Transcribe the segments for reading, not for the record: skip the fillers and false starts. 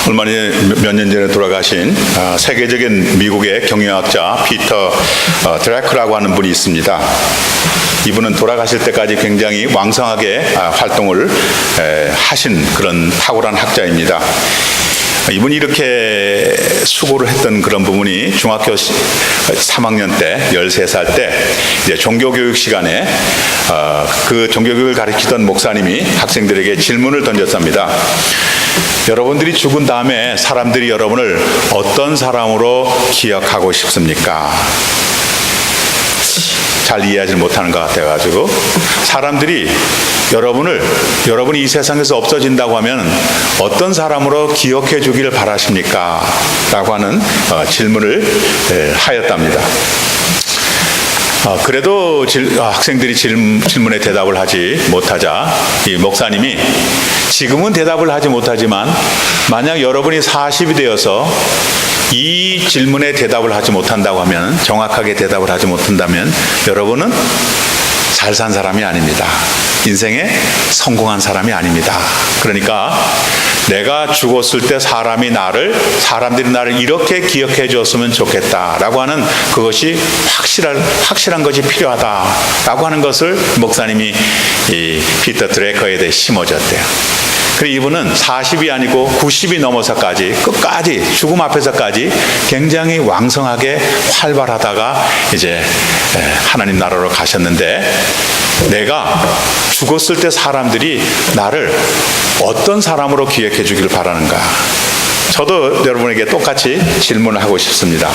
얼마 몇 년 전에 돌아가신 세계적인 미국의 경영학자 피터 드래크라고 하는 분이 있습니다. 이분은 돌아가실 때까지 굉장히 왕성하게 활동을 하신 그런 탁월한 학자입니다. 이분이 이렇게 수고를 했던 그런 부분이 중학교 3학년 때 13살 때 이제 종교교육 시간에 그 종교교육을 가르치던 목사님이 학생들에게 질문을 던졌습니다. 여러분들이 죽은 다음에 사람들이 여러분을 어떤 사람으로 기억하고 싶습니까? 잘 이해하지 못하는 것 같아가지고 사람들이 여러분이 이 세상에서 없어진다고 하면 어떤 사람으로 기억해 주기를 바라십니까? 라고 하는 질문을 하였답니다. 그래도 학생들이 질문에 대답을 하지 못하자 이 목사님이 지금은 대답을 하지 못하지만 만약 여러분이 40이 되어서 이 질문에 대답을 하지 못한다고 하면, 정확하게 대답을 하지 못한다면 여러분은 잘 산 사람이 아닙니다. 인생에 성공한 사람이 아닙니다. 그러니까 내가 죽었을 때 사람들이 나를 이렇게 기억해 줬으면 좋겠다라고 하는 그것이 확실한 것이 필요하다라고 하는 것을 목사님이 이 피터 드래커에 대해 심어줬대요. 그리고 이분은 40이 아니고 90이 넘어서까지 끝까지 죽음 앞에서까지 굉장히 왕성하게 활발하다가 이제 하나님 나라로 가셨는데, 내가 죽었을 때 사람들이 나를 어떤 사람으로 기억해 주기를 바라는가? 저도 여러분에게 똑같이 질문을 하고 싶습니다.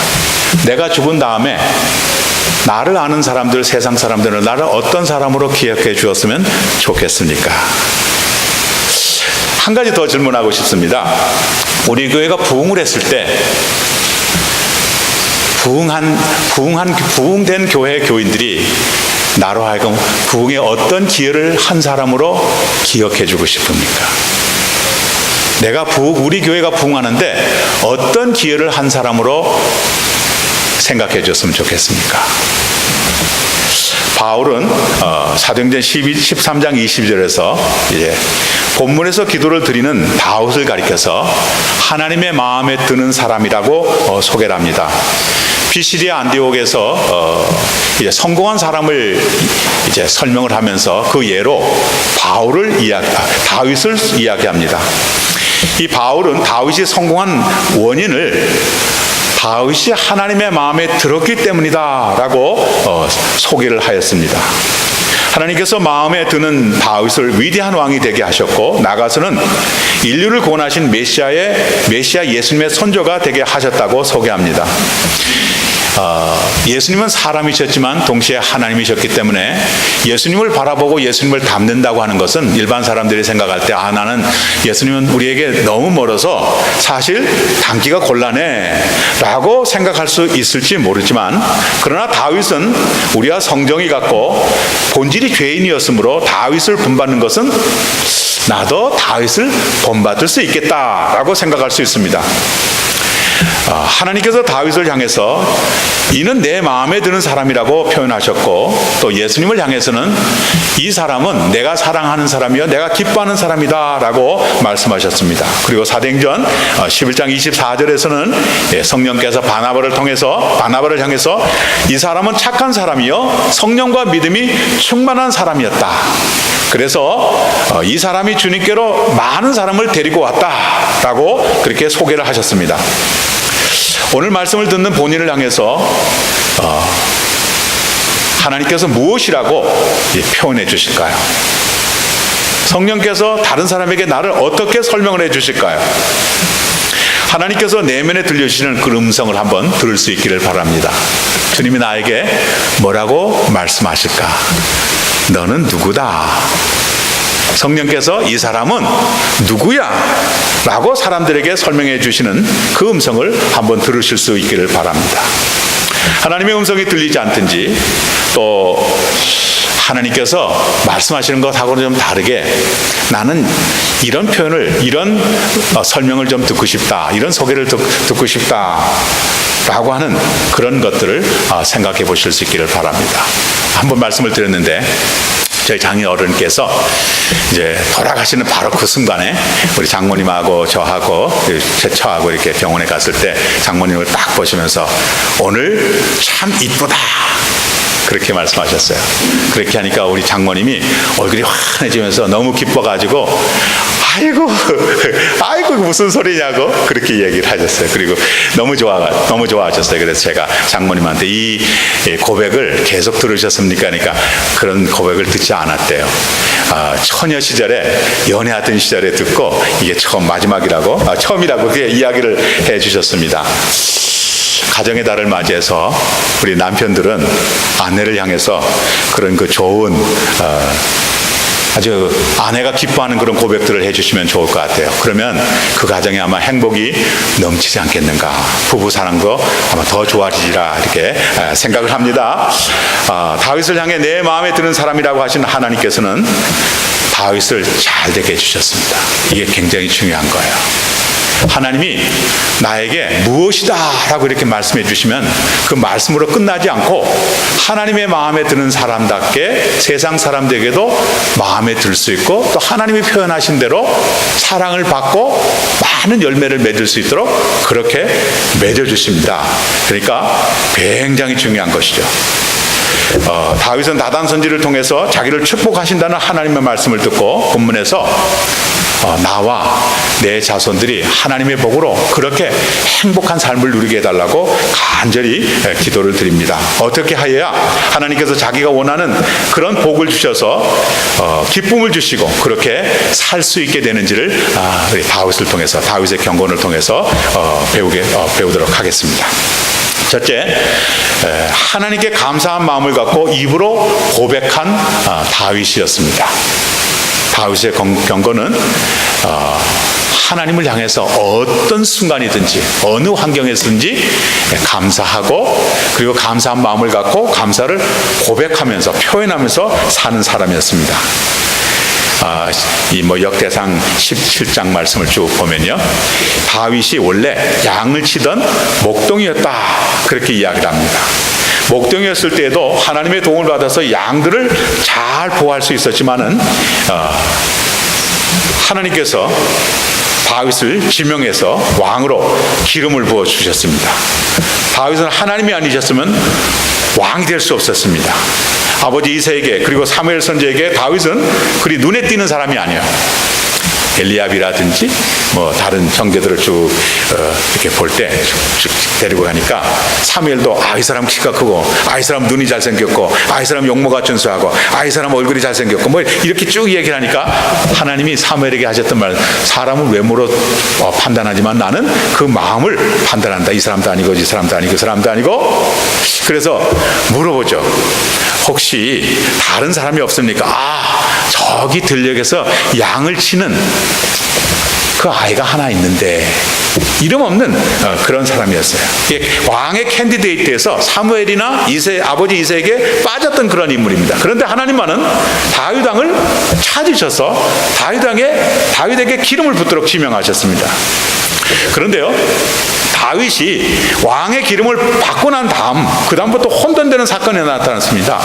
내가 죽은 다음에 나를 아는 사람들, 세상 사람들은 나를 어떤 사람으로 기억해 주었으면 좋겠습니까? 한 가지 더 질문하고 싶습니다. 우리 교회가 부흥을 했을 때 부흥된 교회 교인들이 나로 하여금 부흥에 어떤 기여를 한 사람으로 기억해 주고 싶습니까? 우리 교회가 부흥하는데 어떤 기여를 한 사람으로 생각해 줬으면 좋겠습니까? 바울은 사도행전 13장 22절에서 이제 본문에서 기도를 드리는 다윗을 가리켜서 하나님의 마음에 드는 사람이라고 소개를 합니다. 피시디아 안디옥에서 이제 성공한 사람을 이제 설명을 하면서 그 예로 다윗을 이야기합니다. 이 바울은 다윗이 성공한 원인을 다윗이 하나님의 마음에 들었기 때문이다 라고 소개를 하였습니다. 하나님께서 마음에 드는 다윗을 위대한 왕이 되게 하셨고, 나아가서는 인류를 구원하신 메시아 예수님의 선조가 되게 하셨다고 소개합니다. 예수님은 사람이셨지만 동시에 하나님이셨기 때문에 예수님을 바라보고 예수님을 닮는다고 하는 것은 일반 사람들이 생각할 때 나는 예수님은 우리에게 너무 멀어서 사실 닮기가 곤란해 라고 생각할 수 있을지 모르지만, 그러나 다윗은 우리와 성정이 같고 본질이 죄인이었으므로 다윗을 본받는 것은 나도 다윗을 본받을 수 있겠다라고 생각할 수 있습니다. 하나님께서 다윗을 향해서 이는 내 마음에 드는 사람이라고 표현하셨고, 또 예수님을 향해서는 이 사람은 내가 사랑하는 사람이요 내가 기뻐하는 사람이다 라고 말씀하셨습니다. 그리고 사도행전 11장 24절에서는 성령께서 바나바를 향해서 이 사람은 착한 사람이요 성령과 믿음이 충만한 사람이었다. 그래서 이 사람이 주님께로 많은 사람을 데리고 왔다라고 그렇게 소개를 하셨습니다. 오늘 말씀을 듣는 본인을 향해서 하나님께서 무엇이라고 표현해 주실까요? 성령께서 다른 사람에게 나를 어떻게 설명을 해 주실까요? 하나님께서 내면에 들려주시는 그 음성을 한번 들을 수 있기를 바랍니다. 주님이 나에게 뭐라고 말씀하실까? 너는 누구다? 성령께서 이 사람은 누구야? 라고 사람들에게 설명해 주시는 그 음성을 한번 들으실 수 있기를 바랍니다. 하나님의 음성이 들리지 않든지, 또 하나님께서 말씀하시는 것하고는 좀 다르게 나는 이런 표현을, 이런 설명을 좀 듣고 싶다, 이런 소개를 듣고 싶다 라고 하는 그런 것들을 생각해 보실 수 있기를 바랍니다. 한번 말씀을 드렸는데, 저희 장인 어른께서 이제 돌아가시는 바로 그 순간에 우리 장모님하고 저하고 제 처하고 이렇게 병원에 갔을 때 장모님을 딱 보시면서 오늘 참 이쁘다 그렇게 말씀하셨어요. 그렇게 하니까 우리 장모님이 얼굴이 환해지면서 너무 기뻐가지고 아이고 무슨 소리냐고 그렇게 얘기를 하셨어요. 그리고 너무 좋아하셨어요. 그래서 제가 장모님한테 이 고백을 계속 들으셨습니까? 그러니까 그런 고백을 듣지 않았대요. 처녀 시절에 연애하던 시절에 듣고 이게 처음이라고 그렇게 이야기를 해주셨습니다. 가정의 달을 맞이해서 우리 남편들은 아내를 향해서 그런 그 좋은 아주 아내가 기뻐하는 그런 고백들을 해주시면 좋을 것 같아요. 그러면 그 가정에 아마 행복이 넘치지 않겠는가, 부부 사랑도 아마 더 좋아지리라 이렇게 생각을 합니다. 다윗을 향해 내 마음에 드는 사람이라고 하신 하나님께서는 다윗을 잘 되게 해주셨습니다. 이게 굉장히 중요한 거예요. 하나님이 나에게 무엇이다 라고 이렇게 말씀해 주시면 그 말씀으로 끝나지 않고 하나님의 마음에 드는 사람답게 세상 사람들에게도 마음에 들 수 있고 또 하나님이 표현하신 대로 사랑을 받고 많은 열매를 맺을 수 있도록 그렇게 맺어주십니다. 그러니까 굉장히 중요한 것이죠. 다윗은 나단 선지를 통해서 자기를 축복하신다는 하나님의 말씀을 듣고 본문에서 나와 내 자손들이 하나님의 복으로 그렇게 행복한 삶을 누리게 해달라고 간절히 기도를 드립니다. 어떻게 하여야 하나님께서 자기가 원하는 그런 복을 주셔서 기쁨을 주시고 그렇게 살 수 있게 되는지를 우리 다윗을 통해서 다윗의 경건을 통해서 배우도록 하겠습니다. 첫째, 하나님께 감사한 마음을 갖고 입으로 고백한 다윗이었습니다. 다윗의 경건은 하나님을 향해서 어떤 순간이든지 어느 환경에서든지 감사하고 그리고 감사한 마음을 갖고 감사를 고백하면서 표현하면서 사는 사람이었습니다. 이 역대상 17장 말씀을 쭉 보면요, 다윗이 원래 양을 치던 목동이었다 그렇게 이야기를 합니다. 목동이었을 때에도 하나님의 도움을 받아서 양들을 잘 보호할 수 있었지만은 하나님께서 다윗을 지명해서 왕으로 기름을 부어 주셨습니다. 다윗은 하나님이 아니셨으면 왕이 될 수 없었습니다. 아버지 이새에게 그리고 사무엘 선지자에게 다윗은 그리 눈에 띄는 사람이 아니에요. 엘리압이라든지 다른 형제들을 쭉 이렇게 볼 때 쭉 데리고 가니까 사무엘도 이 사람 키가 크고 이 사람 눈이 잘생겼고 이 사람 용모가 준수하고 이 사람 얼굴이 잘생겼고 이렇게 쭉 얘기를 하니까 하나님이 사무엘에게 하셨던 말, 사람은 외모로 판단하지만 나는 그 마음을 판단한다. 이 사람도 아니고 이 사람도 아니고 이 사람도 아니고. 그래서 물어보죠. 혹시 다른 사람이 없습니까? 저기 들녘에서 양을 치는 그 아이가 하나 있는데 이름 없는 그런 사람이었어요. 왕의 캔디데이트에서 사무엘이나 아버지 이새에게 빠졌던 그런 인물입니다. 그런데 하나님만은 다윗 왕을 찾으셔서 다윗에게 기름을 붓도록 지명하셨습니다. 그런데요, 다윗이 왕의 기름을 받고 난 그 다음부터 혼돈되는 사건이 나타났습니다.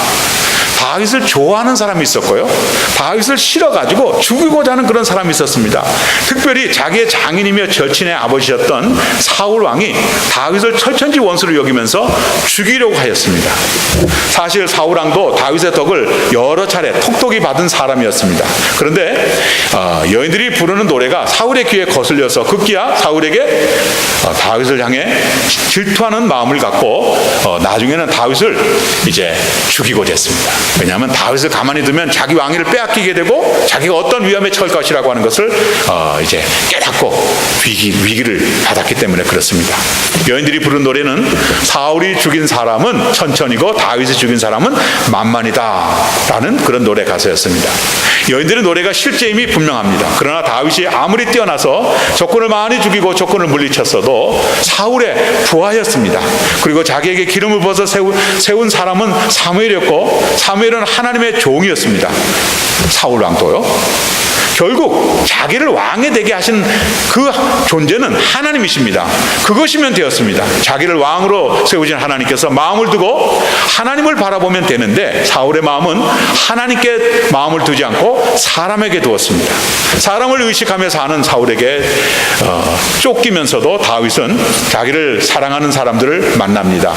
다윗을 좋아하는 사람이 있었고요, 다윗을 싫어가지고 죽이고자 하는 그런 사람이 있었습니다. 특별히 자기의 장인이며 절친의 아버지였던 사울 왕이 다윗을 철천지 원수로 여기면서 죽이려고 하였습니다. 사실 사울 왕도 다윗의 덕을 여러 차례 톡톡히 받은 사람이었습니다. 그런데 여인들이 부르는 노래가 사울의 귀에 거슬려서 급기야 사울에게 다윗을 향해 질투하는 마음을 갖고 나중에는 다윗을 이제 죽이고자 했습니다. 왜냐하면 다윗을 가만히 두면 자기 왕위를 빼앗기게 되고 자기가 어떤 위험에 처할 것이라고 하는 것을 이제 깨닫고 위기를 받았기 때문에 그렇습니다. 여인들이 부른 노래는 사울이 죽인 사람은 천천히고 다윗이 죽인 사람은 만만이다 라는 그런 노래 가사였습니다. 여인들의 노래가 실제임이 분명합니다. 그러나 다윗이 아무리 뛰어나서 적군을 많이 죽이고 적군을 물리쳤어도 사울의 부하였습니다. 그리고 자기에게 기름을 부어서 세운 사람은 사무엘이었고 사무엘은 하나님의 종이었습니다. 사울 왕도요. 결국 자기를 왕이 되게 하신 그 존재는 하나님이십니다. 그것이면 되었습니다. 자기를 왕으로 세우신 하나님께서 마음을 두고 하나님을 바라보면 되는데 사울의 마음은 하나님께 마음을 두지 않고 사람에게 두었습니다. 사람을 의식하며 사는 사울에게 쫓기면서도 다윗은 자기를 사랑하는 사람들을 만납니다.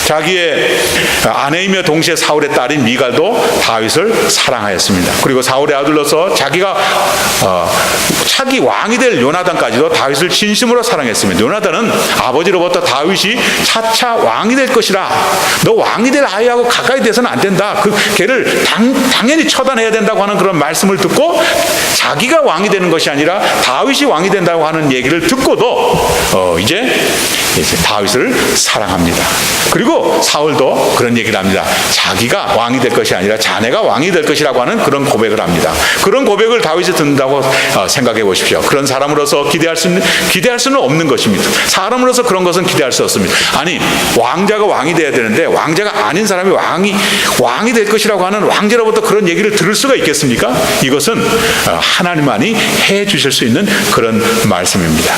자기의 아내이며 동시에 사울의 딸인 미갈도 다윗을 사랑하였습니다. 그리고 사울의 아들로서 자기가 차기 왕이 될 요나단까지도 다윗을 진심으로 사랑했습니다. 요나단은 아버지로부터 다윗이 차차 왕이 될 것이라, 너 왕이 될 아이하고 가까이 돼서는 안 된다, 걔를 당연히 처단해야 된다고 하는 그런 말씀을 듣고 자기가 왕이 되는 것이 아니라 다윗이 왕이 된다고 하는 얘기를 듣고도 이제 다윗을 사랑합니다. 그리고 사울도 그런 얘기를 합니다. 자기가 왕이 될 것이 아니라 자네가 왕이 될 것이라고 하는 그런 고백을 합니다. 그런 고백을 다윗이 듣는다고 생각해 보십시오. 그런 사람으로서 기대할 수는 없는 것입니다. 사람으로서 그런 것은 기대할 수 없습니다. 아니, 왕자가 왕이 돼야 되는데 왕자가 아닌 사람이 왕이 될 것이라고 하는 왕자로부터 그런 얘기를 들을 수가 있겠습니까? 이것은 하나님만이 해 주실 수 있는 그런 말씀입니다.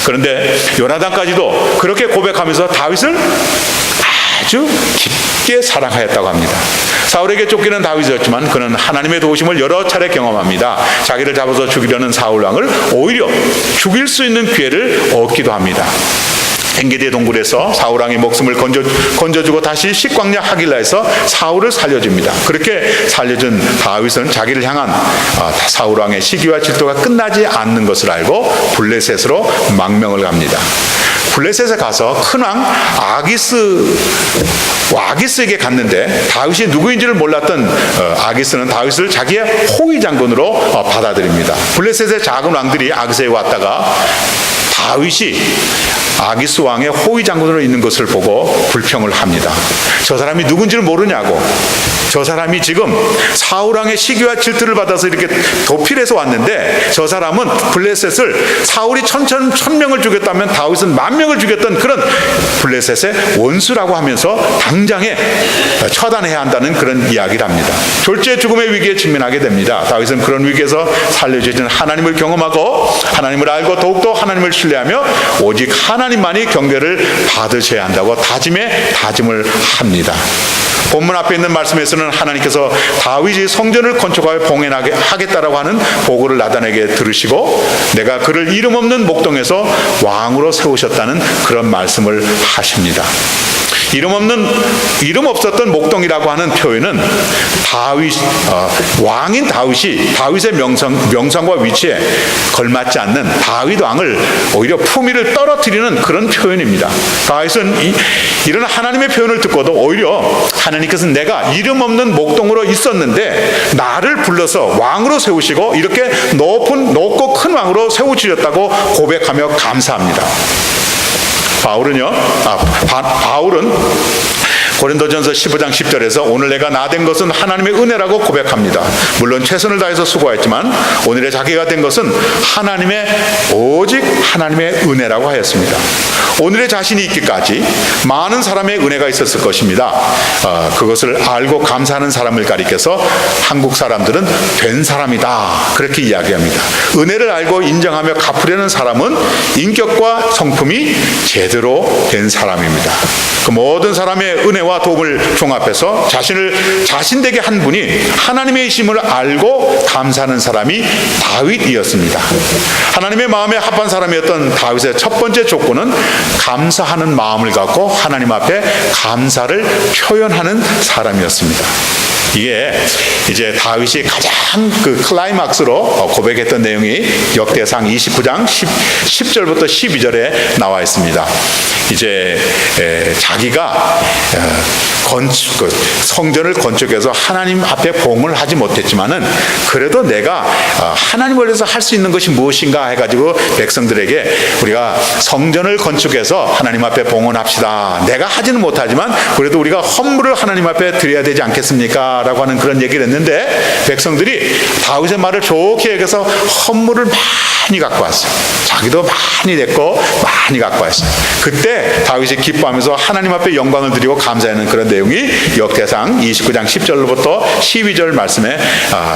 그런데 요나단까지도 그렇게 고백하면서 다윗을 아주 깊게 사랑하였다고 합니다. 사울에게 쫓기는 다윗이었지만 그는 하나님의 도우심을 여러 차례 경험합니다. 자기를 잡아서 죽이려는 사울 왕을 오히려 죽일 수 있는 기회를 얻기도 합니다. 엔게디의 동굴에서 사울 왕의 목숨을 건져주고 다시 식광야 하길라에서 사울을 살려줍니다. 그렇게 살려준 다윗은 자기를 향한 사울 왕의 시기와 질투가 끝나지 않는 것을 알고 블레셋으로 망명을 갑니다. 블레셋에 가서 큰왕 아기스에게 갔는데 다윗이 누구인지를 몰랐던 아기스는 다윗을 자기의 호위 장군으로 받아들입니다. 블레셋의 작은 왕들이 아기스에 왔다가 다윗이 아기스 왕의 호위 장군으로 있는 것을 보고 불평을 합니다. 저 사람이 누군지를 모르냐고. 저 사람이 지금 사울 왕의 시기와 질투를 받아서 이렇게 도필해서 왔는데 저 사람은 블레셋을 사울이 1000명을 죽였다면 다윗은 10,000명을 죽였던 그런 블레셋의 원수라고 하면서 당장에 처단해야 한다는 그런 이야기를 합니다. 졸지의 죽음의 위기에 직면하게 됩니다. 다윗은 그런 위기에서 살려주신 하나님을 경험하고 하나님을 알고 더욱더 하나님을 신뢰하며 오직 하나님만이 경배를 받으셔야 한다고 다짐을 합니다. 본문 앞에 있는 말씀에서는 하나님께서 다윗이 성전을 건축하여 봉헌하게 하겠다라고 하는 보고를 나단에게 들으시고 내가 그를 이름 없는 목동에서 왕으로 세우셨다는 그런 말씀을 하십니다. 이름 없었던 목동이라고 하는 표현은 왕인 다윗의 명성과 위치에 걸맞지 않는 다윗 왕을 오히려 품위를 떨어뜨리는 그런 표현입니다. 다윗은 이런 하나님의 표현을 듣고도 오히려 하나님께서 내가 이름 없는 목동으로 있었는데 나를 불러서 왕으로 세우시고 이렇게 높고 큰 왕으로 세우시렸다고 고백하며 감사합니다. 바울은 고린도전서 15장 10절에서 오늘 내가 나된 것은 하나님의 은혜라고 고백합니다. 물론 최선을 다해서 수고했지만 오늘의 자기가 된 것은 오직 하나님의 은혜라고 하였습니다. 오늘의 자신이 있기까지 많은 사람의 은혜가 있었을 것입니다. 그것을 알고 감사하는 사람을 가리켜서 한국 사람들은 된 사람이다 그렇게 이야기합니다. 은혜를 알고 인정하며 갚으려는 사람은 인격과 성품이 제대로 된 사람입니다. 그 모든 사람의 은혜와 도움을 종합해서 자신을 자신되게 한 분이 하나님의 이심을 알고 감사하는 사람이 다윗이었습니다. 하나님의 마음에 합한 사람이었던 다윗의 첫 번째 조건은 감사하는 마음을 갖고 하나님 앞에 감사를 표현하는 사람이었습니다. 이게 이제 다윗이 가장 그 클라이막스로 고백했던 내용이 역대상 29장 10절부터 12절에 나와 있습니다. 이제 자기가 성전을 건축해서 하나님 앞에 봉헌을 하지 못했지만은 그래도 내가 하나님을 위해서 할 수 있는 것이 무엇인가 해가지고 백성들에게 우리가 성전을 건축해서 하나님 앞에 봉헌합시다. 내가 하지는 못하지만 그래도 우리가 헌물을 하나님 앞에 드려야 되지 않겠습니까? 라고 하는 그런 얘기를 했는데 백성들이 다윗의 말을 좋게 여겨서 헌물을 많이 갖고 왔어요. 자기도 많이 냈고 많이 갖고 왔어요. 그때 다윗이 기뻐하면서 하나님 앞에 영광을 드리고 감사하는 그런 내용이 역대상 29장 10절로부터 12절 말씀에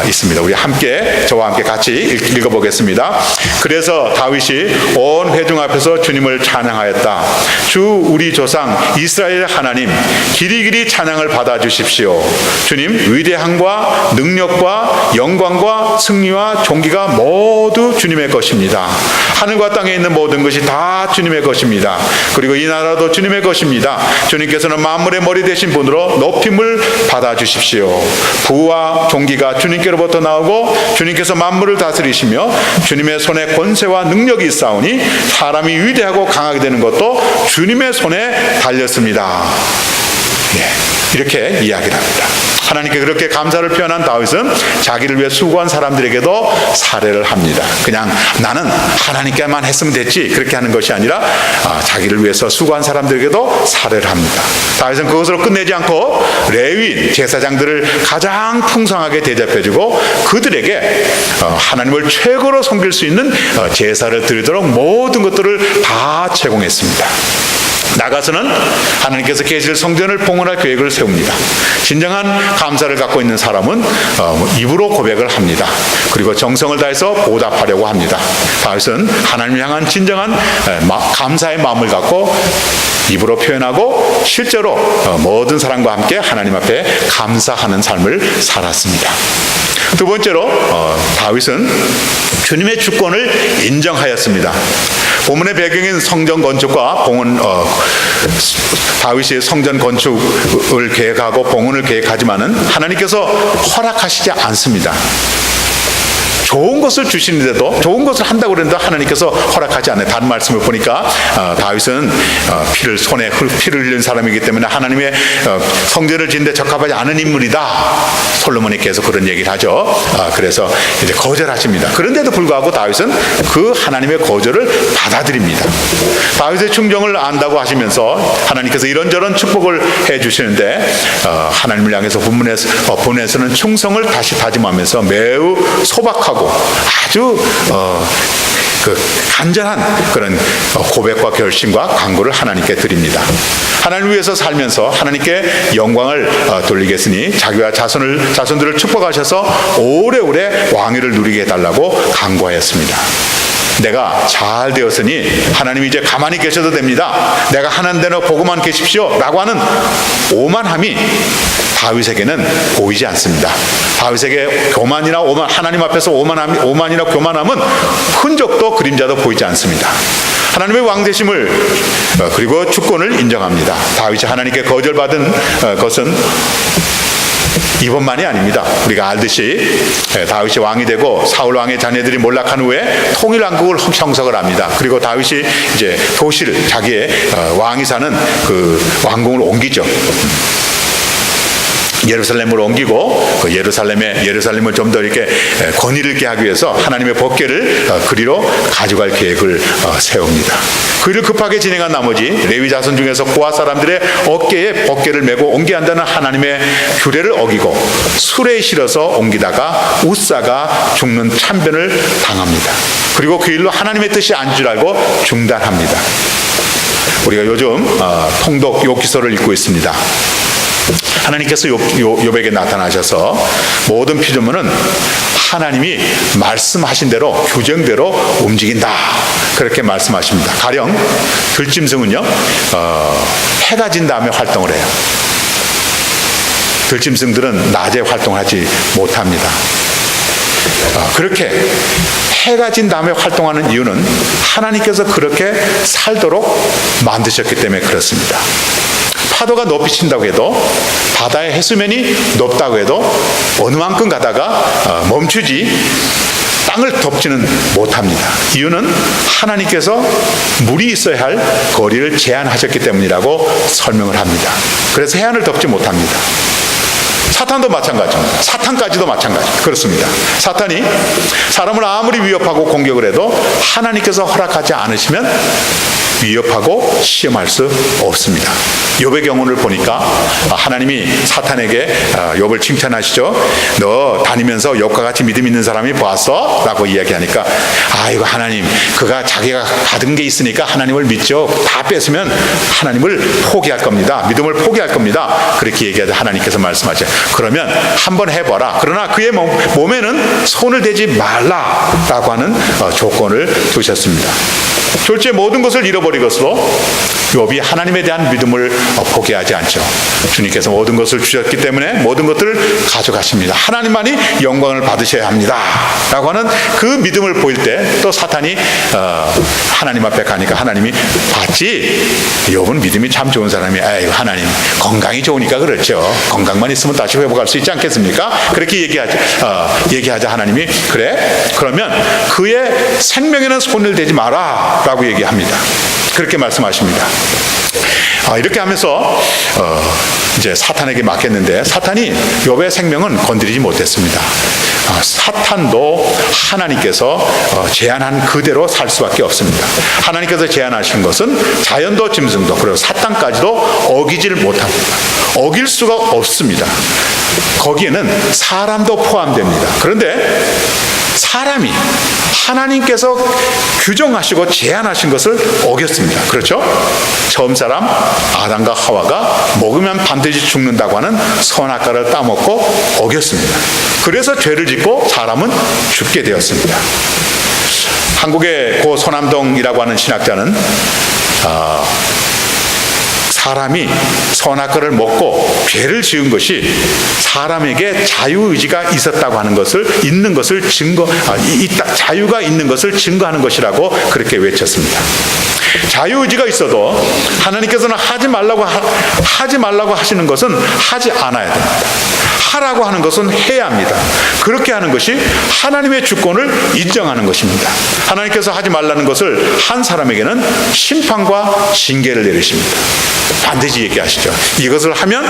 있습니다. 우리 함께 저와 함께 같이 읽어보겠습니다. 그래서 다윗이 온 회중 앞에서 주님을 찬양하였다. 주 우리 조상 이스라엘 하나님 길이길이 찬양을 받아주십시오. 주님 위대함과 능력과 영광과 승리와 존귀가 모두 주님의 것입니다. 하늘과 땅에 있는 모든 것이 다 주님의 것입니다. 그리고 이 나라도 주님의 것입니다. 주님께서는 만물의 머리 되신 분으로 높임을 받아주십시오. 부와 존귀가 주님께로부터 나오고 주님께서 만물을 다스리시며 주님의 손에 권세와 능력이 있사오니 사람이 위대하고 강하게 되는 것도 주님의 손에 달렸습니다. 이렇게 이야기를 합니다. 하나님께 그렇게 감사를 표현한 다윗은 자기를 위해 수고한 사람들에게도 사례를 합니다. 그냥 나는 하나님께만 했으면 됐지 그렇게 하는 것이 아니라 자기를 위해서 수고한 사람들에게도 사례를 합니다. 다윗은 그것으로 끝내지 않고 레위인 제사장들을 가장 풍성하게 대접해주고 그들에게 하나님을 최고로 섬길 수 있는 제사를 드리도록 모든 것들을 다 제공했습니다. 나가서는 하나님께서 계실 성전을 봉헌할 계획을 세웁니다. 진정한 감사를 갖고 있는 사람은 입으로 고백을 합니다. 그리고 정성을 다해서 보답하려고 합니다. 다윗은 하나님을 향한 진정한 감사의 마음을 갖고 입으로 표현하고 실제로 모든 사람과 함께 하나님 앞에 감사하는 삶을 살았습니다. 두 번째로 다윗은 주님의 주권을 인정하였습니다. 본문의 배경인 성전 건축과 봉헌, 다윗이 성전 건축을 계획하고 봉헌을 계획하지만은 하나님께서 허락하시지 않습니다. 좋은 것을 주시는데도 좋은 것을 한다고 그랬는데 하나님께서 허락하지 않아요. 다른 말씀을 보니까 다윗은 손에 피를 흘린 사람이기 때문에 하나님의 성전을 짓는데 적합하지 않은 인물이다. 솔로몬이 계속 그런 얘기를 하죠. 그래서 이제 거절하십니다. 그런데도 불구하고 다윗은 그 하나님의 거절을 받아들입니다. 다윗의 충정을 안다고 하시면서 하나님께서 이런저런 축복을 해주시는데 하나님을 향해서 본문에서는 충성을 다시 다짐하면서 매우 소박하고 아주 간절한 그런 고백과 결심과 간구를 하나님께 드립니다. 하나님을 위해서 살면서 하나님께 영광을 돌리겠으니 자기와 자손들을 축복하셔서 오래오래 왕위를 누리게 해달라고 간구하였습니다. 내가 잘 되었으니 하나님이 이제 가만히 계셔도 됩니다. 내가 하는 대로 보고만 계십시오 라고 하는 오만함이 다윗에게는 보이지 않습니다. 다윗에게 교만이나 하나님 앞에서 오만이나 교만함은 흔적도 그림자도 보이지 않습니다. 하나님의 왕되심을 그리고 주권을 인정합니다. 다윗이 하나님께 거절받은 것은 이번만이 아닙니다. 우리가 알듯이 다윗이 왕이 되고 사울 왕의 자녀들이 몰락한 후에 통일왕국을 형성을 합니다. 그리고 다윗이 이제 도시를 자기의 왕이 사는 그 왕궁을 옮기죠. 예루살렘으로 옮기고 그 예루살렘을 좀 더 이렇게 권위를 있게 하기 위해서 하나님의 법궤를 그리로 가져갈 계획을 세웁니다. 그 일을 급하게 진행한 나머지 레위 자손 중에서 고아 사람들의 어깨에 법궤를 메고 옮겨야 한다는 하나님의 규례를 어기고 수레에 실어서 옮기다가 우사가 죽는 참변을 당합니다. 그리고 그 일로 하나님의 뜻이 아닌 줄 알고 중단합니다. 우리가 요즘 통독 욥기서를 읽고 있습니다. 하나님께서 욥에게 나타나셔서 모든 피조물은 하나님이 말씀하신 대로 규정대로 움직인다 그렇게 말씀하십니다. 가령 들짐승은요 해가 진 다음에 활동을 해요. 들짐승들은 낮에 활동하지 못합니다. 그렇게 해가 진 다음에 활동하는 이유는 하나님께서 그렇게 살도록 만드셨기 때문에 그렇습니다. 파도가 높이 친다고 해도 바다의 해수면이 높다고 해도 어느 만큼 가다가 멈추지 땅을 덮지는 못합니다. 이유는 하나님께서 물이 있어야 할 거리를 제한하셨기 때문이라고 설명을 합니다. 그래서 해안을 덮지 못합니다. 사탄도 마찬가지입니다. 사탄까지도 마찬가지. 그렇습니다. 사탄이 사람을 아무리 위협하고 공격을 해도 하나님께서 허락하지 않으시면 위협하고 시험할 수 없습니다. 욥의 경우를 보니까 하나님이 사탄에게 욥을 칭찬하시죠. 너 다니면서 욥과 같이 믿음 있는 사람이 보았어? 라고 이야기하니까 아이고 하나님, 그가 자기가 받은 게 있으니까 하나님을 믿죠. 다 뺏으면 하나님을 포기할 겁니다. 믿음을 포기할 겁니다. 그렇게 얘기하자 하나님께서 말씀하죠. 그러면 한번 해봐라. 그러나 그의 몸에는 손을 대지 말라라고 하는 조건을 두셨습니다. 졸지에 모든 것을 잃어버리것으로 욥이 하나님에 대한 믿음을 포기하지 않죠. 주님께서 모든 것을 주셨기 때문에 모든 것들을 가져가십니다. 하나님만이 영광을 받으셔야 합니다 라고 하는 그 믿음을 보일 때 또 사탄이 하나님 앞에 가니까 하나님이 봤지? 욥은 믿음이 참 좋은 사람이야. 에이, 하나님 건강이 좋으니까 그렇죠. 건강만 있으면 다시 회복할 수 있지 않겠습니까? 그렇게 얘기하자 하나님이 그래? 그러면 그의 생명에는 손을 대지 마라 라고 얘기합니다. 그렇게 말씀하십니다. 이렇게 하면서 이제 사탄에게 맡겼는데 사탄이 욥의 생명은 건드리지 못했습니다. 사탄도 하나님께서 제한한 그대로 살 수밖에 없습니다. 하나님께서 제한하신 것은 자연도 짐승도 그리고 사탄까지도 어기질 못합니다. 어길 수가 없습니다. 거기에는 사람도 포함됩니다. 그런데 사람이 하나님께서 규정하시고 제한하신 것을 어겼습니다. 그렇죠? 처음 사람 아담과 하와가 먹으면 반드시 죽는다고 하는 선악과를 따먹고 어겼습니다. 그래서 죄를 짓고 사람은 죽게 되었습니다. 한국의 고 소남동이라고 하는 신학자는 사람이 선악과를 먹고 죄를 지은 것이 사람에게 자유의지가 있었다고 하는 것을 자유가 있는 것을 증거하는 것이라고 그렇게 외쳤습니다. 자유의지가 있어도 하나님께서는 하지 말라고 하시는 것은 하지 않아야 됩니다. 하라고 하는 것은 해야 합니다. 그렇게 하는 것이 하나님의 주권을 인정하는 것입니다. 하나님께서 하지 말라는 것을 한 사람에게는 심판과 징계를 내리십니다. 반드시 얘기하시죠. 이것을 하면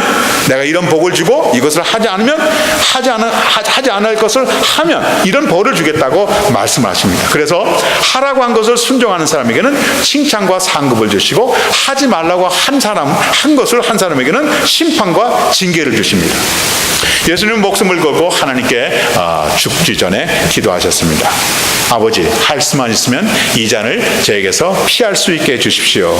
내가 이런 복을 주고 이것을 하지 않으면 하지 않을 것을 하면 이런 벌을 주겠다고 말씀하십니다. 그래서 하라고 한 것을 순종하는 사람에게는 칭찬과 상급을 주시고 하지 말라고 한 것을 한 사람에게는 심판과 징계를 주십니다. 예수님은 목숨을 걸고 하나님께 죽기 전에 기도하셨습니다. 아버지, 할 수만 있으면 이 잔을 저에게서 피할 수 있게 해주십시오.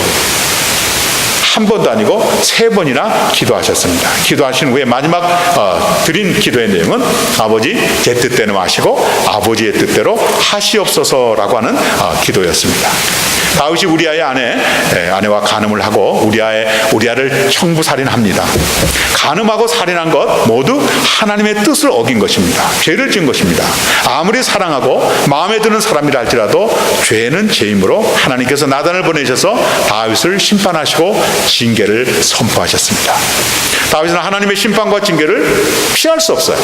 한 번도 아니고 3번이나 기도하셨습니다. 기도하신 후에 마지막 드린 기도의 내용은 아버지 제 뜻대로 마시고 아버지의 뜻대로 하시옵소서라고 하는 기도였습니다. 다윗이 우리아의 아내와 간음을 하고 우리아를 청부살인합니다. 간음하고 살인한 것 모두 하나님의 뜻을 어긴 것입니다. 죄를 지은 것입니다. 아무리 사랑하고 마음에 드는 사람이라 할지라도 죄는 죄이므로 하나님께서 나단을 보내셔서 다윗을 심판하시고 징계를 선포하셨습니다. 다윗은 하나님의 심판과 징계를 피할 수 없어요.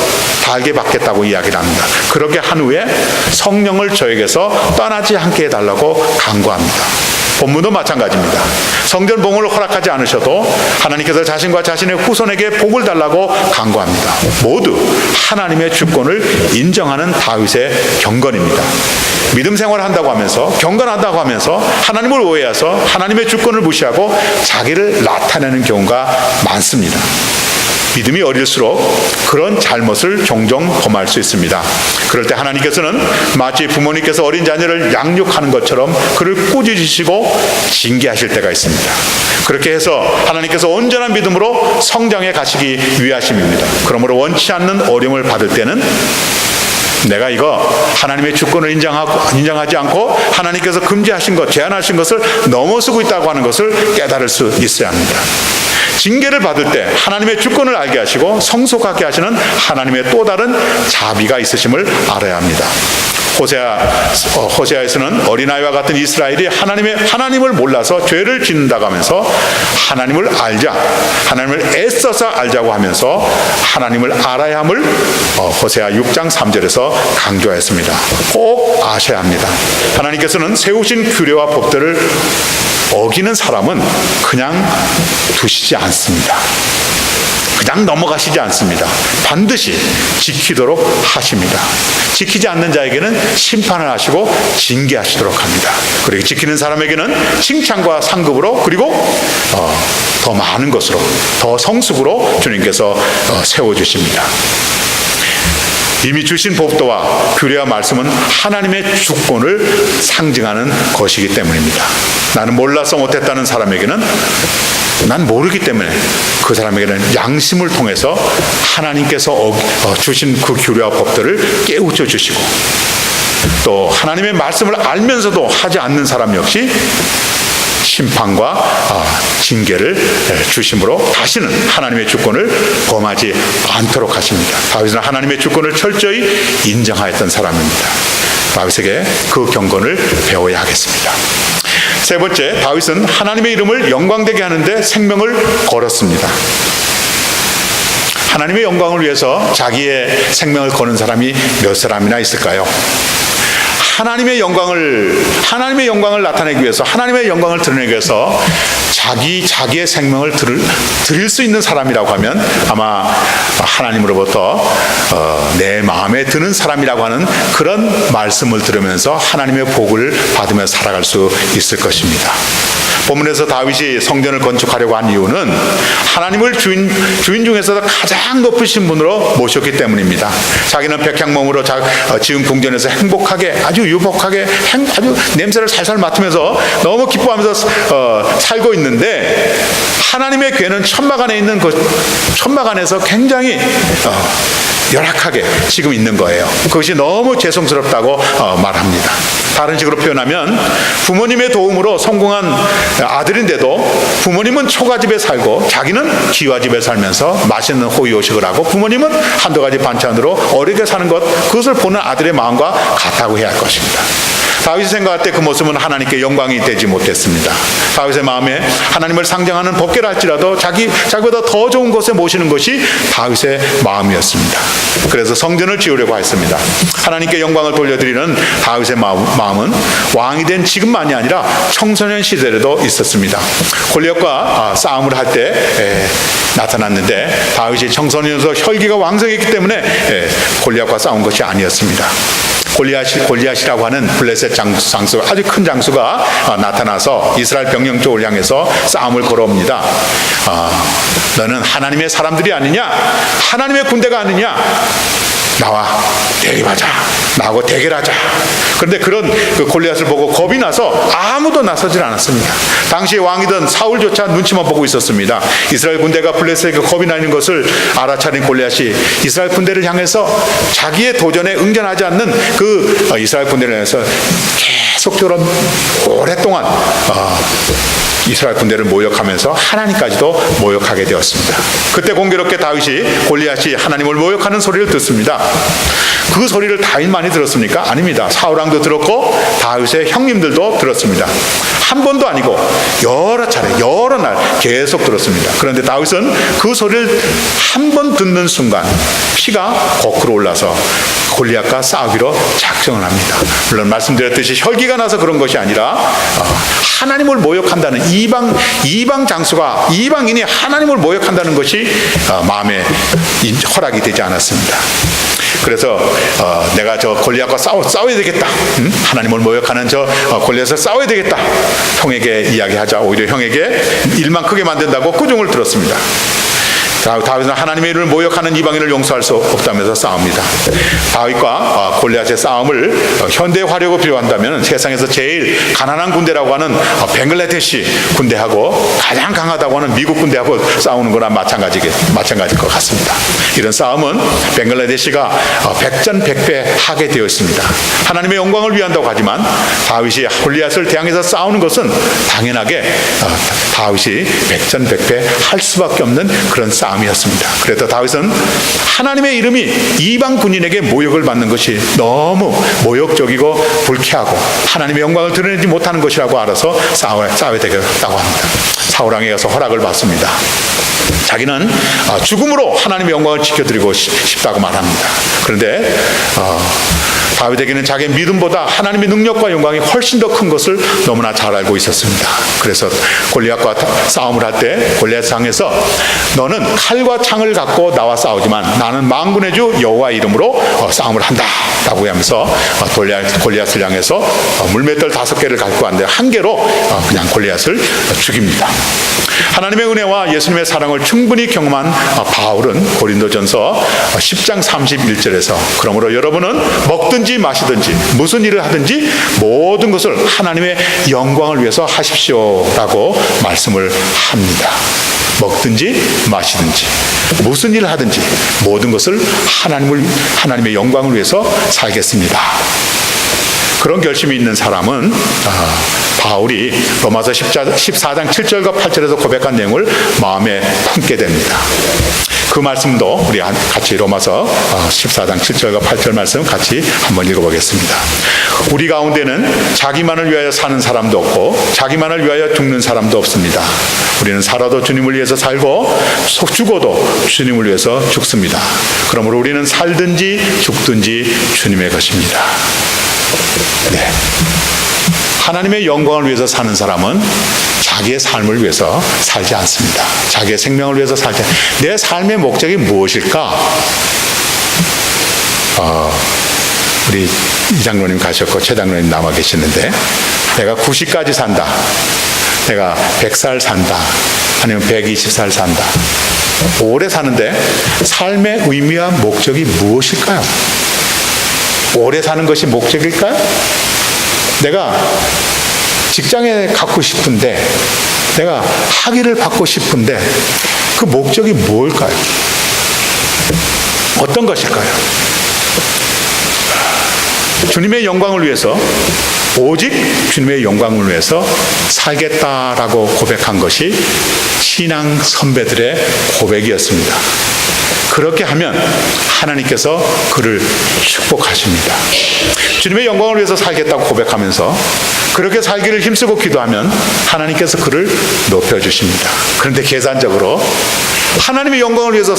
달게 받겠다고 이야기를 합니다. 그렇게 한 후에 성령을 저에게서 떠나지 않게 해달라고 간구합니다. 본문도 마찬가지입니다. 성전 봉헌을 허락하지 않으셔도 하나님께서 자신과 자신의 후손에게 복을 달라고 간구합니다. 모두 하나님의 주권을 인정하는 다윗의 경건입니다. 믿음 생활을 한다고 하면서 경건한다고 하면서 하나님을 오해해서 하나님의 주권을 무시하고 자기를 나타내는 경우가 많습니다. 믿음이 어릴수록 그런 잘못을 종종 범할 수 있습니다. 그럴 때 하나님께서는 마치 부모님께서 어린 자녀를 양육하는 것처럼 그를 꾸짖으시고 징계하실 때가 있습니다. 그렇게 해서 하나님께서 온전한 믿음으로 성장해 가시기 위하심입니다. 그러므로 원치 않는 어려움을 받을 때는 내가 이거 하나님의 주권을 인정하지 않고 하나님께서 금지하신 것, 제한하신 것을 넘어서고 있다고 하는 것을 깨달을 수 있어야 합니다. 징계를 받을 때 하나님의 주권을 알게 하시고 성숙하게 하시는 하나님의 또 다른 자비가 있으심을 알아야 합니다. 호세아에서는 어린아이와 같은 이스라엘이 하나님을 몰라서 죄를 짓는다고 하면서 하나님을 애써서 알자고 하면서 하나님을 알아야 함을 호세아 6장 3절에서 강조했습니다. 꼭 아셔야 합니다. 하나님께서는 세우신 규례와 법들을 어기는 사람은 그냥 두시지 않습니다. 그냥 넘어가시지 않습니다. 반드시 지키도록 하십니다. 지키지 않는 자에게는 심판을 하시고 징계하시도록 합니다. 그리고 지키는 사람에게는 칭찬과 상급으로, 그리고 더 많은 것으로, 더 성숙으로 주님께서 세워주십니다. 이미 주신 법도와 규례와 말씀은 하나님의 주권을 상징하는 것이기 때문입니다. 나는 몰라서 못했다는 사람에게는, 난 모르기 때문에 그 사람에게는 양심을 통해서 하나님께서 주신 그 규례와 법들을 깨우쳐 주시고, 또 하나님의 말씀을 알면서도 하지 않는 사람 역시 심판과 징계를 주심으로 다시는 하나님의 주권을 범하지 않도록 하십니다. 다윗은 하나님의 주권을 철저히 인정하였던 사람입니다. 다윗에게 그 경건을 배워야 하겠습니다. 세 번째, 다윗은 하나님의 이름을 영광되게 하는데 생명을 걸었습니다. 하나님의 영광을 위해서 자기의 생명을 거는 사람이 몇 사람이나 있을까요? 하나님의 영광을 나타내기 위해서, 하나님의 영광을 드러내기 위해서 자기의 생명을 드릴 수 있는 사람이라고 하면 아마 하나님으로부터 내 마음에 드는 사람이라고 하는 그런 말씀을 들으면서 하나님의 복을 받으며 살아갈 수 있을 것입니다. 본문에서 다윗이 성전을 건축하려고 한 이유는 하나님을 주인 중에서도 가장 높으신 분으로 모셨기 때문입니다. 자기는 백향목으로 지은 궁전에서 행복하게, 아주 유복하게, 아주 냄새를 살살 맡으면서 너무 기뻐하면서 살고 있는데, 하나님의 궤는 천막 안에 있는 천막 안에서 굉장히 열악하게 지금 있는 거예요. 그것이 너무 죄송스럽다고 말합니다. 다른 식으로 표현하면, 부모님의 도움으로 성공한 아들인데도 부모님은 초가집에 살고 자기는 기와집에 살면서 맛있는 호의호식을 하고, 부모님은 한두 가지 반찬으로 어렵게 사는 것, 그것을 보는 아들의 마음과 같다고 해야 할 것입니다. 다윗이 생각할 때 그 모습은 하나님께 영광이 되지 못했습니다. 다윗의 마음에 하나님을 상징하는 법궤를 할지라도 자기보다 더 좋은 곳에 모시는 것이 다윗의 마음이었습니다. 그래서 성전을 지으려고 했습니다. 하나님께 영광을 돌려드리는 다윗의 마음은 왕이 된 지금만이 아니라 청소년 시절에도 있었습니다. 골리앗과 싸움을 할 때 나타났는데, 다윗이 청소년에서 혈기가 왕성했기 때문에 골리앗과 싸운 것이 아니었습니다. 골리앗이라고 하는 블레셋 장수, 아주 큰 장수가 나타나서 이스라엘 병영 쪽을 향해서 싸움을 걸어옵니다. 너는 하나님의 사람들이 아니냐? 하나님의 군대가 아니냐? 나와 대립하자. 나하고 대결하자. 그런데 그런 골리앗을 보고 겁이 나서 아무도 나서질 않았습니다. 당시 왕이던 사울조차 눈치만 보고 있었습니다. 이스라엘 군대가 블레셋에게 겁이 나는 것을 알아차린 골리앗이 이스라엘 군대를 향해서 자기의 도전에 응전하지 않는 그 이스라엘 군대를 향해서 계속적으로 오랫동안 이스라엘 군대를 모욕하면서 하나님까지도 모욕하게 되었습니다. 그때 공교롭게 다윗이 골리앗이 하나님을 모욕하는 소리를 듣습니다. 그 소리를 다윗만이 들었습니까? 아닙니다. 사울왕도 들었고 다윗의 형님들도 들었습니다. 한 번도 아니고 여러 차례, 여러 날 계속 들었습니다. 그런데 다윗은 그 소리를 한 번 듣는 순간 피가 거꾸로 올라서 골리앗과 싸우기로 작정을 합니다. 물론 말씀드렸듯이 혈기가 나서 그런 것이 아니라 하나님을 모욕한다는 이방 장수가, 이방인이 하나님을 모욕한다는 것이 마음에 허락이 되지 않았습니다. 그래서 내가 저 골리앗과 싸워야 되겠다. 하나님을 모욕하는 저 골리앗을 싸워야 되겠다. 형에게 이야기하자. 오히려 형에게 일만 크게 만든다고 꾸중을 들었습니다. 다윗은 하나님의 이름을 모욕하는 이방인을 용서할 수 없다면서 싸웁니다. 다윗과 골리앗의 싸움을 현대화력으로 비유한다면 세상에서 제일 가난한 군대라고 하는 벵글라데시 군대하고 가장 강하다고 하는 미국 군대하고 싸우는 거나 마찬가지일 것 같습니다. 이런 싸움은 벵글라데시가 백전백패하게 되어 있습니다. 하나님의 영광을 위한다고 하지만 다윗이 골리앗을 대항해서 싸우는 것은 당연하게 다윗이 백전백패할 수밖에 없는 그런 싸움이었습니다. 그래서 다윗은 하나님의 이름이 이방 군인에게 모욕을 받는 것이 너무 모욕적이고 불쾌하고 하나님의 영광을 드러내지 못하는 것이라고 알아서 싸워야 되겠다고 합니다. 사울왕에 가서 허락을 받습니다. 자기는 죽음으로 하나님의 영광을 지켜드리고 싶다고 말합니다. 그런데 다윗에게는 자기의 믿음보다 하나님의 능력과 영광이 훨씬 더 큰 것을 너무나 잘 알고 있었습니다. 그래서 골리앗과 싸움을 할 때 골리앗상에서 너는 칼과 창을 갖고 나와 싸우지만 나는 만군의 주 여호와 이름으로 싸움을 한다 라고 하면서 골리앗을 향해서 물맷돌 5개를 갖고 왔는데 한 개로 그냥 골리앗을 죽입니다. 하나님의 은혜와 예수님의 사랑을 충분히 경험한 바울은 고린도전서 10장 31절에서 그러므로 여러분은 먹든지 마시든지 무슨 일을 하든지 모든 것을 하나님의 영광을 위해서 하십시오 라고 말씀을 합니다. 먹든지 마시든지 무슨 일을 하든지 모든 것을 하나님의 영광을 위해서 살겠습니다. 그런 결심이 있는 사람은 바울이 로마서 14장 7절과 8절에서 고백한 내용을 마음에 품게 됩니다. 그 말씀도 우리 같이 로마서 14장 7절과 8절 말씀 같이 한번 읽어보겠습니다. 우리 가운데는 자기만을 위하여 사는 사람도 없고 자기만을 위하여 죽는 사람도 없습니다. 우리는 살아도 주님을 위해서 살고 죽어도 주님을 위해서 죽습니다. 그러므로 우리는 살든지 죽든지 주님의 것입니다. 네. 하나님의 영광을 위해서 사는 사람은 자기의 삶을 위해서 살지 않습니다. 자기의 생명을 위해서 살지 않습니다. 내 삶의 목적이 무엇일까? 우리 이장로님 가셨고 최장로님 남아 계시는데 내가 90까지 산다. 내가 100살 산다. 아니면 120살 산다. 오래 사는데 삶의 의미와 목적이 무엇일까요? 오래 사는 것이 목적일까요? 내가 직장에 갖고 싶은데 내가 학위를 받고 싶은데 그 목적이 뭘까요? 어떤 것일까요? 주님의 영광을 위해서 오직 주님의 영광을 위해서 살겠다라고 고백한 것이 신앙 선배들의 고백이었습니다. 그렇게 하면 하나님께서 그를 축복하십니다. 주님의 영광을 위해서 살겠다고 고백하면서 그렇게 살기를 힘쓰고 기도하면 하나님께서 그를 높여주십니다. 그런데 계산적으로 하나님의 영광을 위해서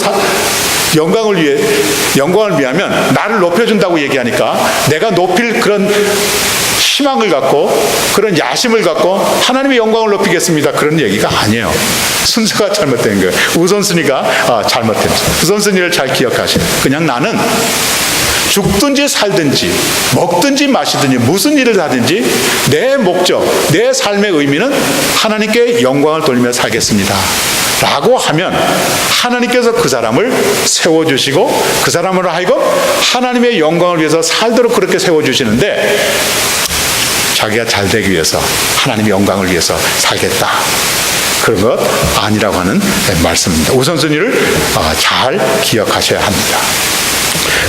영광을 위하면 나를 높여준다고 얘기하니까 내가 높일 그런 희망을 갖고 그런 야심을 갖고 하나님의 영광을 높이겠습니다. 그런 얘기가 아니에요. 순서가 잘못된 거예요. 우선순위가 잘못된 거예요. 우선순위를 잘 기억하시면 그냥 나는 죽든지 살든지 먹든지 마시든지 무슨 일을 하든지 내 목적, 내 삶의 의미는 하나님께 영광을 돌리며 살겠습니다 라고 하면 하나님께서 그 사람을 세워주시고 그 사람으로 하여금 하나님의 영광을 위해서 살도록 그렇게 세워주시는데 자기가 잘 되기 위해서 하나님의 영광을 위해서 살겠다 그런 것 아니라고 하는 말씀입니다. 우선순위를 잘 기억하셔야 합니다.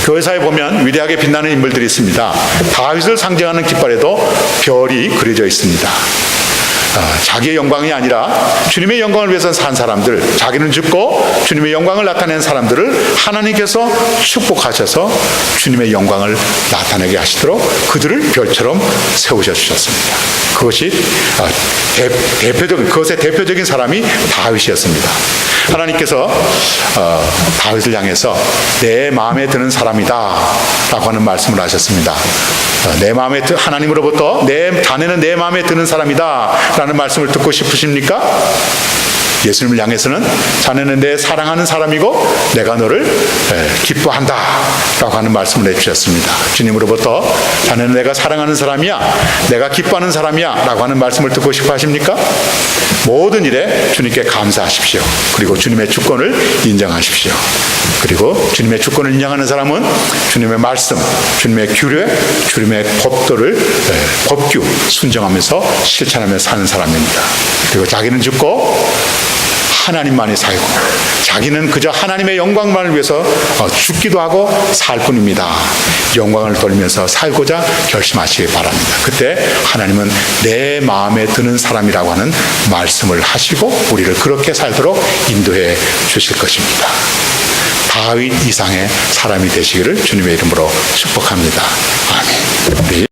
교회사에 보면 위대하게 빛나는 인물들이 있습니다. 다윗을 상징하는 깃발에도 별이 그려져 있습니다. 자기의 영광이 아니라 주님의 영광을 위해서 산 사람들, 자기는 죽고 주님의 영광을 나타낸 사람들을 하나님께서 축복하셔서 주님의 영광을 나타내게 하시도록 그들을 별처럼 세우셨습니다. 그것이 그것의 대표적인 사람이 다윗이었습니다. 하나님께서 다윗을 향해서 내 마음에 드는 사람이다 라고 하는 말씀을 하셨습니다. 내 마음에 하나님으로부터 자네는 내 마음에 드는 사람이다 라는 말씀을 듣고 싶으십니까? 예수님을 향해서는 자네는 내 사랑하는 사람이고 내가 너를 기뻐한다 라고 하는 말씀을 해주셨습니다. 주님으로부터 자네는 내가 사랑하는 사람이야, 내가 기뻐하는 사람이야 라고 하는 말씀을 듣고 싶어 하십니까? 모든 일에 주님께 감사하십시오. 그리고 주님의 주권을 인정하십시오. 그리고 주님의 주권을 인정하는 사람은 주님의 말씀, 주님의 규례, 주님의 법규 순종하면서 실천하며 사는 사람입니다. 그리고 자기는 죽고 하나님만이 살고 자기는 그저 하나님의 영광만을 위해서 죽기도 하고 살 뿐입니다. 영광을 돌리면서 살고자 결심하시기 바랍니다. 그때 하나님은 내 마음에 드는 사람이라고 하는 말씀을 하시고 우리를 그렇게 살도록 인도해 주실 것입니다. 다윗 이상의 사람이 되시기를 주님의 이름으로 축복합니다. 아멘.